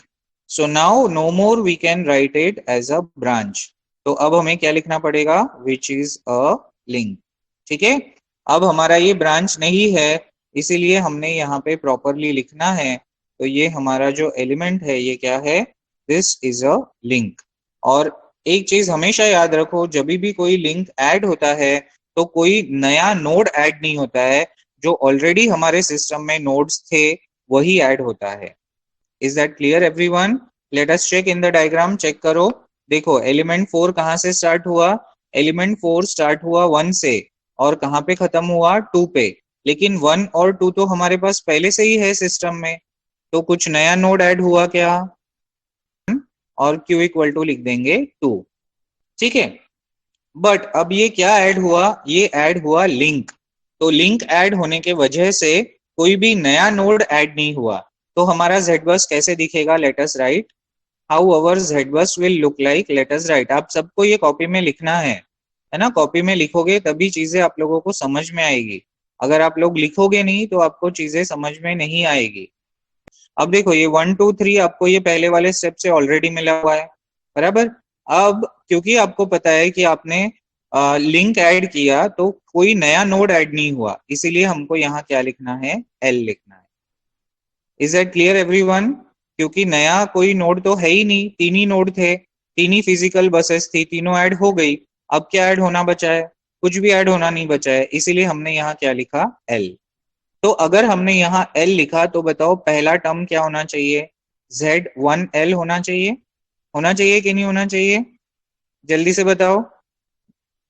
Speaker 1: So now no more we can write it as a branch. तो अब हमें क्या लिखना पड़ेगा? Which is a link. ठीक है, अब हमारा ये ब्रांच नहीं है, इसीलिए हमने यहाँ पे प्रॉपरली लिखना है। तो ये हमारा जो एलिमेंट है ये क्या है? This is a link. और एक चीज हमेशा याद रखो, जब भी कोई लिंक ऐड होता है तो कोई नया नोड ऐड नहीं होता है, जो ऑलरेडी हमारे सिस्टम में नोड्स थे वही ऐड होता है। Is that clear everyone? Let us check in the diagram, check करो। देखो एलिमेंट 4 कहाँ से स्टार्ट हुआ? एलिमेंट 4 स्टार्ट हुआ 1 से और कहाँ पे खत्म हुआ? 2 पे। लेकिन 1 और 2 तो हमारे पास पहले से ही है सिस्टम में, तो कुछ नया नोड ऐड हुआ क्या? और Q इक्वल टू लिख देंगे 2। ठीक है, बट अब ये क्या ऐड हुआ? ये ऐड हुआ लिंक। तो लिंक ऐड होने के वजह से कोई भी नया नोड ऐड नहीं हुआ। तो हमारा जेड बस कैसे दिखेगा? Let us write how our Z bus will look like. Let us write, आप सबको ये कॉपी में लिखना है ना? कॉपी में लिखोगे तभी चीजें आप लोगों को समझ में आएगी। अगर आप लोग लिखोगे नहीं तो आपको चीजें समझ में नहीं आएगी। अब देखो ये 1 2 3 आपको ये पहले वाले स्टेप से ऑलरेडी मिला हुआ है, बराबर। अब क्योंकि आपको पता है कि आपने लिंक ऐड किया तो कोई नया नोड ऐड नहीं हुआ, इसीलिए हमको यहाँ क्या लिखना है? एल लिखना है। Is that clear everyone? क्योंकि नया कोई नोड तो है ही नहीं, तीन ही नोड थे, तीन ही फिजिकल बसेस थी, तीनों ऐड हो गई। अब क्या ऐड होना बचा है? कुछ भी ऐड होना नहीं बचा है, इसीलिए हमने यहाँ क्या लिखा? एल। तो अगर हमने यहाँ एल लिखा तो बताओ पहला टर्म क्या होना चाहिए? Z1L होना चाहिए कि नहीं होना चाहिए? जल्दी से बताओ,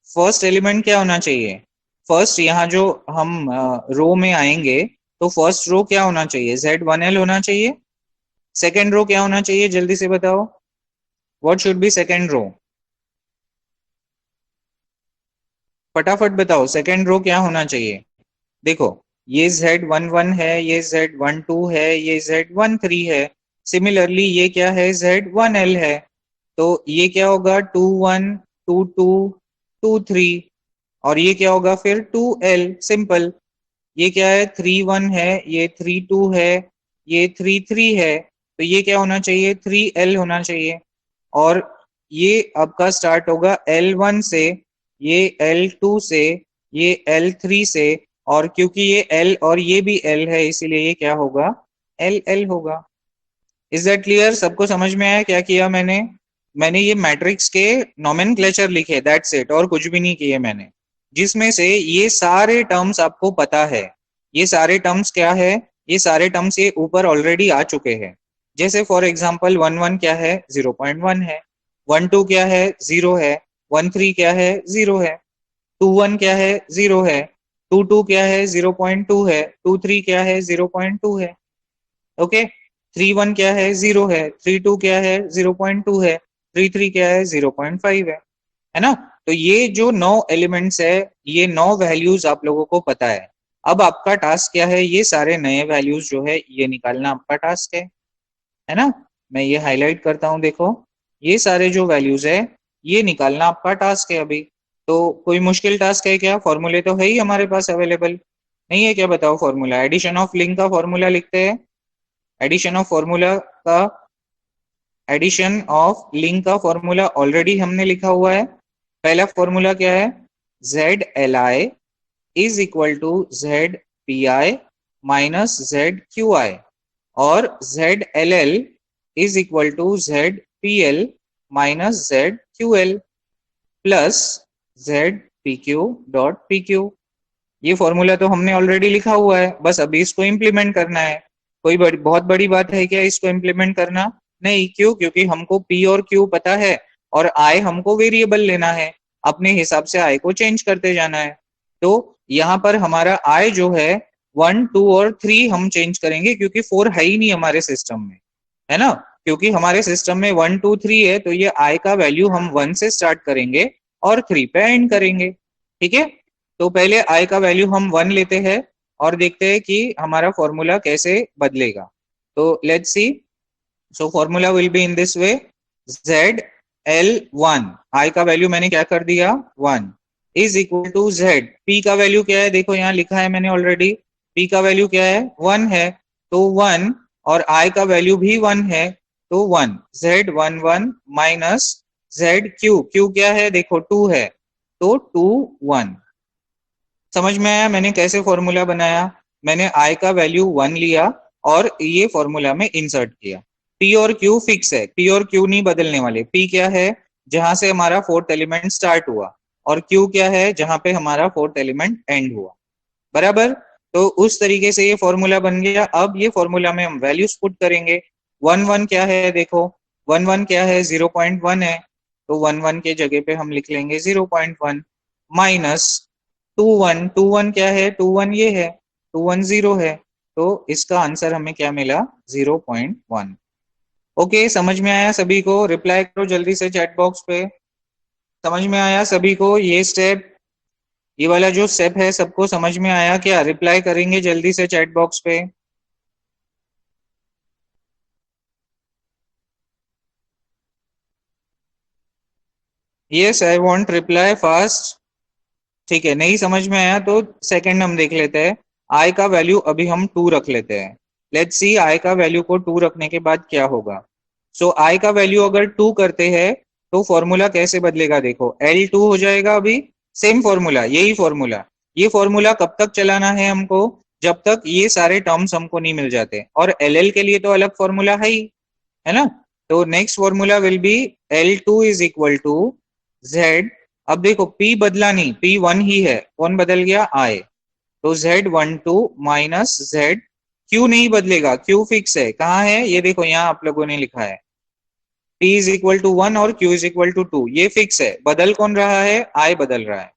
Speaker 1: फर्स्ट एलिमेंट क्या होना चाहिए? फर्स्ट यहाँ जो हम रो में आएंगे तो फर्स्ट रो क्या होना चाहिए? Z1L होना चाहिए। सेकेंड रो क्या होना चाहिए? जल्दी से बताओ, what should be second row? फटाफट बताओ, सेकेंड रो क्या होना चाहिए? देखो ये Z11 है, ये Z12 है, ये Z13 है। सिमिलरली ये क्या है? Z1L है। तो ये क्या होगा? 21 22 23। और ये क्या होगा फिर? 2L। सिंपल। ये क्या है? 31 है, ये 32 है, ये 33 है। तो ये क्या होना चाहिए? 3L होना चाहिए। और ये आपका स्टार्ट होगा L1 से, ये L2 से, ये L3 से, और क्योंकि ये L और ये भी L है इसीलिए ये क्या होगा? LL होगा। Is that clear? सबको समझ में आया क्या किया मैंने? मैंने ये मैट्रिक्स के नोमेनक्लेचर लिखे, दैट्स इट, और कुछ भी नहीं किए मैंने, जिसमें से ये सारे टर्म्स आपको पता है। ये सारे टर्म्स क्या है? ये सारे टर्म्स ये ऊपर ऑलरेडी आ चुके हैं। जैसे फॉर एग्जांपल 1 1 क्या है? 0.1 है। 1 2 क्या है? 0 है। 1 3 क्या है? 0 है। 2 1 क्या है? 0 है। 2 2 क्या है? 0.2 है। 2 3 क्या है? 0.2 है। ओके, 3 1 क्या है? 0 है। 3 2 क्या है? 0.2 है। 3 3 क्या है? 0.5 है ना? तो ये जो 9 एलिमेंट्स है, ये 9 वैल्यूज आप लोगों को पता है। अब आपका टास्क क्या है? ये सारे नए वैल्यूज जो है ये निकालना आपका टास्क है ना? मैं ये हाईलाइट करता हूँ, देखो ये सारे जो वैल्यूज है ये निकालना आपका टास्क है अभी। तो कोई मुश्किल टास्क है क्या? फॉर्मूले तो है ही हमारे पास अवेलेबल, नहीं है क्या? बताओ फॉर्मूला। एडिशन ऑफ लिंक का फॉर्मूला लिखते हैं। एडिशन ऑफ फॉर्मूला का, एडिशन ऑफ लिंक का फॉर्मूला ऑलरेडी हमने लिखा हुआ है। पहला फॉर्मूला क्या है? ZLI is equal to ZPI minus ZQI, और ZLL is equal to ZPL minus ZQL plus ZPQ dot PQ। ये फॉर्मूला तो हमने ऑलरेडी लिखा हुआ है, बस अभी इसको इम्प्लीमेंट करना है। कोई बहुत बड़ी बात है क्या इसको इम्प्लीमेंट करना? नहीं। क्यों? क्योंकि हमको P और Q पता है और I हमको वेरिएबल लेना है। अपने हिसाब से आई को चेंज करते जाना है। तो यहाँ पर हमारा आई जो है 1, 2 और 3 हम चेंज करेंगे, क्योंकि 4 है ही नहीं हमारे सिस्टम में, है ना। क्योंकि हमारे सिस्टम में 1, 2, 3 है, तो ये आई का वैल्यू हम 1 से स्टार्ट करेंगे और 3 पे एंड करेंगे। ठीक है, तो पहले आई का वैल्यू हम 1 लेते हैं और देखते हैं कि हमारा फॉर्मूला कैसे बदलेगा। तो let's see, so formula will be in this way, ZL1, I का वैल्यू मैंने क्या कर दिया 1, is equal to Z, P का वैल्यू क्या है देखो यहाँ लिखा है मैंने ऑलरेडी, P का वैल्यू क्या है 1 है, तो 1, और I का वैल्यू भी 1 है तो 1, Z11 माइनस ZQ, Q क्या है देखो 2 है, तो 2 1। समझ में आया मैंने कैसे फॉर्मूला बनाया? मैंने आई का वैल्यू 1 लिया और ये फॉर्मूला में इंसर्ट किया। पी और क्यू फिक्स है, पी और क्यू नहीं बदलने वाले। पी क्या है, जहां से हमारा फोर्थ एलिमेंट स्टार्ट हुआ, और क्यू क्या है, जहां पे हमारा फोर्थ एलिमेंट एंड हुआ। बराबर, तो उस तरीके से ये फॉर्मूला बन गया। अब ये फॉर्मूला में हम वैल्यूज पुट करेंगे। 1 1 क्या है देखो, 1 1 क्या है 0.1 है, तो 1 1 के जगह पे हम लिख लेंगे 0.1, माइनस 2 1, 2 1 क्या है 2 1 ये है, 2 1 0 है, तो इसका आंसर हमें क्या मिला 0.1। ओके, समझ में आया सभी को? रिप्लाई करो जल्दी से चैट बॉक्स पे। समझ में आया सभी को ये स्टेप, ये वाला जो स्टेप है सबको समझ में आया क्या? रिप्लाई करेंगे जल्दी से चैट बॉक्स पे। Yes, I want reply fast. ठीक है, नहीं समझ में आया तो सेकंड हम देख लेते हैं। आई का वैल्यू अभी हम 2 रख लेते हैं। लेट्स सी आई का वैल्यू को 2 रखने के बाद क्या होगा। सो आई का वैल्यू अगर 2 करते हैं तो फॉर्मूला कैसे बदलेगा देखो, L2 हो जाएगा अभी, सेम फॉर्मूला, यही फॉर्मूला। ये फॉर्मूला कब तक चलाना है हमको, जब तक ये सारे टर्म्स हमको नहीं मिल जाते, और LL के लिए तो अलग फॉर्मूला है ही, है ना। तो next formula will be L2 is equal to Z। अब देखो P बदला नहीं, P1 ही है, कौन बदल गया I, तो Z12 माइनस Z, Q नहीं बदलेगा, Q फिक्स है, कहाँ है ये देखो यहाँ आप लोगों ने लिखा है, P इज इक्वल टू 1 और Q इज इक्वल टू 2, ये फिक्स है। बदल कौन रहा है, I बदल रहा है।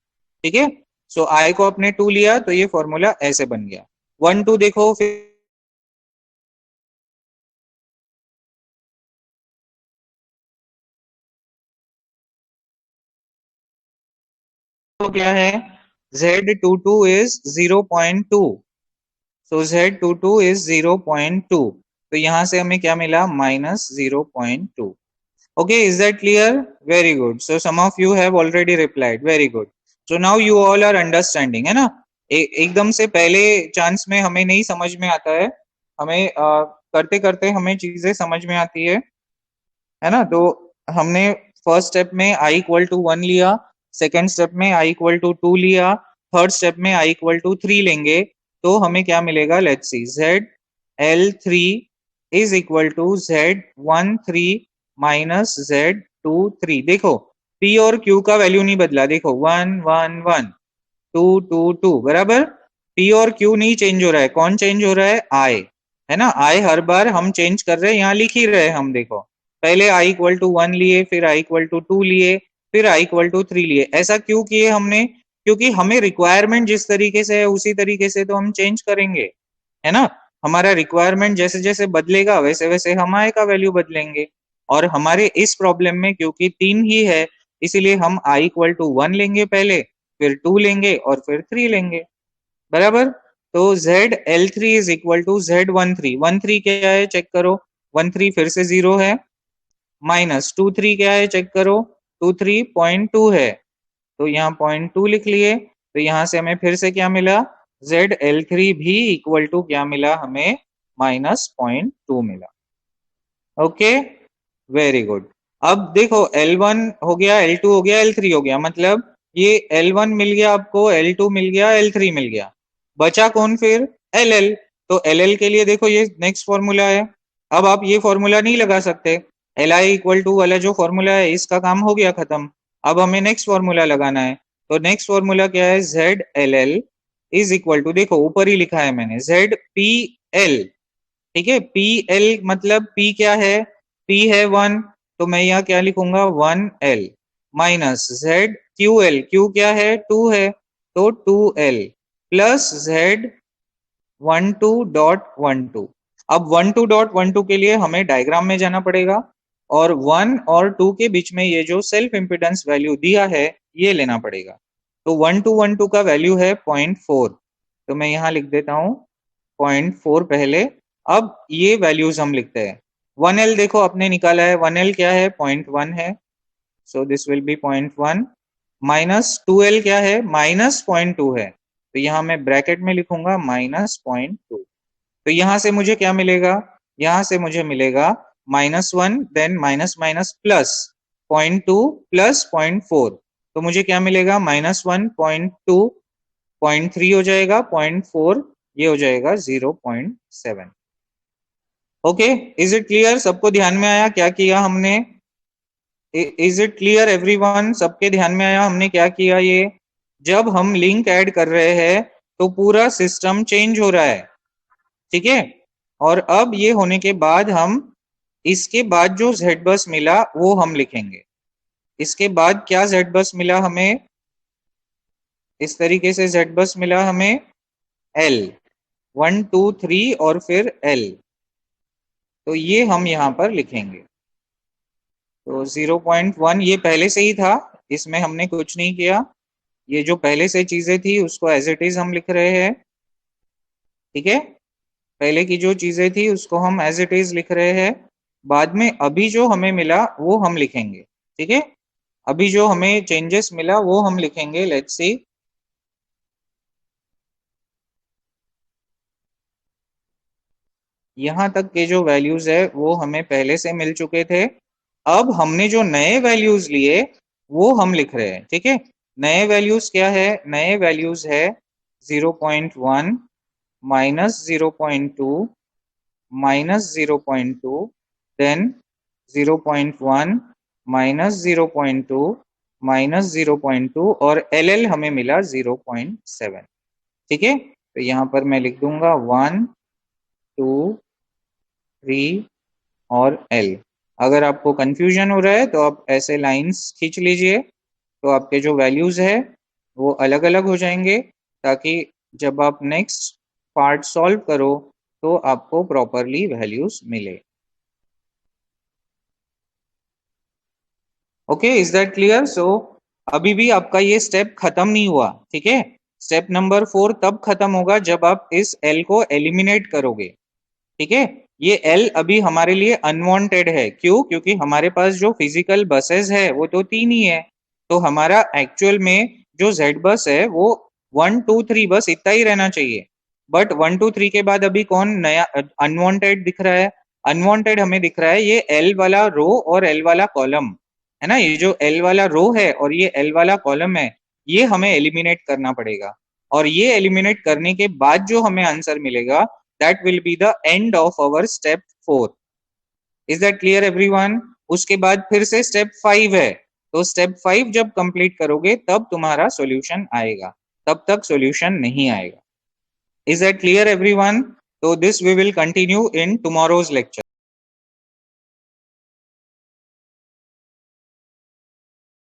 Speaker 1: ठीक है, सो I को अपने 2 लिया तो ये फॉर्मूला ऐसे बन गया। 1 2 देखो फिर तो क्या है, Z22 is 0.2, so Z22 is 0.2, तो यहां से हमें क्या मिला minus 0.2। Okay, is that clear? Very good, so some of you have already replied, very good. So now you all are understanding, है ना। एकदम से पहले चांस में हमें नहीं समझ में आता है, हमें करते करते हमें चीजें समझ में आती है ना। तो हमने फर्स्ट स्टेप में I इक्वल टू 1 लिया, सेकेंड स्टेप में I इक्वल टू 2 लिया, थर्ड स्टेप में I इक्वल टू 3 लेंगे, तो हमें क्या मिलेगा, let's see, ZL3 is equal to Z13 minus Z23। देखो P और Q का वैल्यू नहीं बदला, देखो 1 1 1 2 2 2 बराबर। P और Q नहीं चेंज हो रहा है, कौन चेंज हो रहा है, I, है ना। I हर बार हम चेंज कर रहे हैं, यहाँ लिख ही रहे हम, देखो पहले I इक्वल टू 1 लिए, फिर I इक्वल टू 2 लिए, फिर I इक्वल टू 3 लिए। ऐसा क्यों किए हमने, क्योंकि हमें रिक्वायरमेंट जिस तरीके से है उसी तरीके से तो हम चेंज करेंगे, है ना। हमारा रिक्वायरमेंट जैसे जैसे बदलेगा वैसे वैसे हम I का वैल्यू बदलेंगे। और हमारे इस प्रॉब्लम में क्योंकि 3 ही है, इसीलिए हम I इक्वल टू 1 लेंगे पहले, फिर 2 लेंगे और फिर 3 लेंगे, बराबर। तो ZL3 is equal to Z13, 13 क्या है चेक करो, 13 फिर से 0 है, माइनस 23 क्या है चेक करो, 23 0.2 है, तो यहाँ 0.2 लिख लिए, तो यहाँ से हमें फिर से क्या मिला, ZL3 भी इक्वल टू क्या मिला हमें, माइनस 0.2 मिला। Okay, very good. अब देखो L1 हो गया, L2 हो गया, L3 हो गया, मतलब ये L1 मिल गया आपको, L2 मिल गया, L3 मिल गया, बचा कौन फिर, LL। तो LL के लिए देखो ये नेक्स्ट फॉर्मूला है। अब आप ये फॉर्मूला नहीं लगा सकते, LI इक्वल टू वाला जो फॉर्मूला है इसका काम हो गया खत्म। अब हमें नेक्स्ट फॉर्मूला लगाना है, तो नेक्स्ट फॉर्मूला क्या है, ZLL इज इक्वल टू, देखो ऊपर ही लिखा है मैंने, ZPL। ठीक है, PL मतलब P क्या है, P है 1, तो मैं यहाँ क्या लिखूंगा 1L, minus Z Q L, Q क्या है 2 है, तो 2l प्लस z 12.12। अब 12.12 के लिए हमें डायग्राम में जाना पड़ेगा और 1 और 2 के बीच में ये जो सेल्फ इम्पिडेंस वैल्यू दिया है ये लेना पड़ेगा। तो 1212 का वैल्यू है 0.4, तो मैं यहाँ लिख देता हूँ 0.4 पहले। अब ये वैल्यूज हम लिखते हैं। 1l देखो आपने निकाला है, 1l क्या है 0.1 है, so this will be 0.1 minus 2l क्या है -0.2 है, तो यहाँ मैं ब्रैकेट में लिखूंगा -0.2। तो यहाँ से मुझे क्या मिलेगा, यहाँ से मुझे मिलेगा -1 then minus minus plus 0.2 plus 0.4, तो मुझे क्या मिलेगा -1 0.2 0.3 हो जाएगा 0.4, ये हो जाएगा 0.7। Okay, is it clear? सबको ध्यान में आया क्या किया हमने? Is it clear everyone? सबके ध्यान में आया हमने क्या किया? ये जब हम लिंक ऐड कर रहे हैं तो पूरा सिस्टम चेंज हो रहा है, ठीक है। और अब ये होने के बाद हम इसके बाद जो जेड बस मिला वो हम लिखेंगे। इसके बाद क्या जेड बस मिला हमें, इस तरीके से जेड बस मिला हमें L 1 2 3 और फिर L, तो ये हम यहाँ पर लिखेंगे। तो 0.1 ये पहले से ही था, इसमें हमने कुछ नहीं किया, ये जो पहले से चीजें थी उसको एज इट इज हम लिख रहे हैं, ठीक है। पहले की जो चीजें थी उसको हम एज इट इज लिख रहे हैं, बाद में अभी जो हमें मिला वो हम लिखेंगे, ठीक है। अभी जो हमें चेंजेस मिला वो हम लिखेंगे। लेट्स सी, यहाँ तक के जो वैल्यूज है वो हमें पहले से मिल चुके थे। अब हमने जो नए वैल्यूज लिए वो हम लिख रहे हैं, ठीक है। नए वैल्यूज क्या है? नए वैल्यूज है 0.1 minus 0.2 minus 0.2 then 0.1 minus 0.2 minus 0.2 और LL हमें मिला 0.7, ठीक है। तो यहाँ पर मैं लिख दूंगा 1 2 3 और L। अगर आपको कंफ्यूजन हो रहा है तो आप ऐसे लाइंस खींच लीजिए, तो आपके जो वैल्यूज है वो अलग अलग हो जाएंगे, ताकि जब आप नेक्स्ट पार्ट सॉल्व करो तो आपको प्रॉपरली वैल्यूज मिले। Okay, is that clear? So अभी भी आपका ये स्टेप खत्म नहीं हुआ, ठीक है। स्टेप नंबर 4 तब खत्म होगा जब आप इस L को एलिमिनेट करोगे, ठीक है। ये L अभी हमारे लिए अनवांटेड है, क्यों? क्योंकि हमारे पास जो फिजिकल बसेस है वो तो 3 ही है, तो हमारा एक्चुअल में जो Z बस है वो 1 2 3 बस इतना ही रहना चाहिए। बट 1 2 3 के बाद अभी कौन नया अनवांटेड दिख रहा है? अनवांटेड हमें दिख रहा है ये L वाला रो और L वाला कॉलम, है ना। ये जो L वाला रो है और ये L वाला कॉलम है, ये हमें एलिमिनेट करना पड़ेगा। और ये एलिमिनेट करने के बाद जो हमें आंसर मिलेगा, that will be the end of our step 4. is that clear everyone? उसके बाद फिर से step 5 है, तो step 5 जब कंप्लीट करोगे तब तुम्हारा सॉल्यूशन आएगा, तब तक सॉल्यूशन नहीं आएगा। is that clear everyone? So this we will continue in tomorrow's lecture.